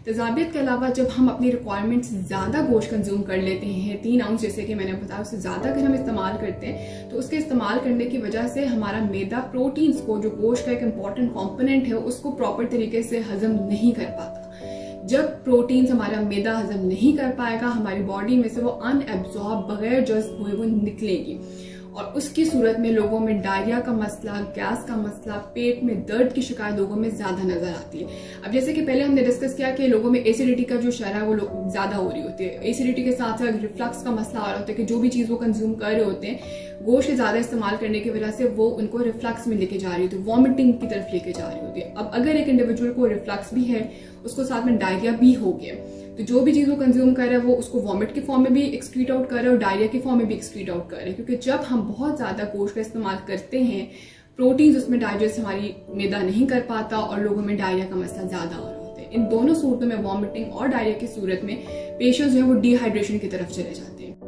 तेजाबियत के अलावा जब हम अपनी रिक्वायरमेंट से ज़्यादा गोश्त कंज्यूम कर लेते हैं, 3 आउंस जैसे कि मैंने बताया, उससे ज़्यादा अगर हम इस्तेमाल करते हैं तो उसके इस्तेमाल करने की वजह से हमारा मैदा प्रोटीन्स को, जो गोश्त का एक इम्पॉर्टेंट कॉम्पोनेंट है, उसको प्रॉपर तरीके से हजम नहीं कर पाता। जब प्रोटीन्स हमारा मैदा हजम नहीं कर पाएगा, हमारी बॉडी में से वो अनएब्जॉर्ब, बगैर जज्ब हुए वो निकलेगी और उसकी सूरत में लोगों में डायरिया का मसला, गैस का मसला, पेट में दर्द की शिकायत लोगों में ज्यादा नजर आती है। अब जैसे कि पहले हमने डिस्कस किया कि लोगों में एसिडिटी का जो शरह है वो ज्यादा हो रही होती है। एसिडिटी के साथ साथ रिफ्लक्स का मसला आ रहा होता है कि जो भी चीज वो कंज्यूम कर रहे होते हैं, गोश्त ज्यादा इस्तेमाल करने की वजह से वो उनको रिफ्लक्स में लेके जा रही होती है, वॉमिटिंग की तरफ लेके जा रही होती है। अब अगर एक इंडिविजुअल को रिफ्लक्स भी है, उसको साथ में डायरिया भी हो गया, तो जो भी चीज वो कंज्यूम कर रहा है वो उसको वॉमिट के फॉर्म में भी एक्सक्रीट आउट कर रहा है और डायरिया के फॉर्म में भी एक्सक्रीट आउट कर रहा है। क्योंकि जब हम बहुत ज्यादा गोश्त का इस्तेमाल करते हैं, प्रोटीन्स उसमें डाइजेस्ट हमारी मैदा नहीं कर पाता और लोगों में डायरिया का मसला ज्यादा हो रहा होता है। इन दोनों सूरतों में, वॉमिटिंग और डायरिया की सूरत में, पेशेंट्स जो है वो डिहाइड्रेशन की तरफ चले जाते हैं।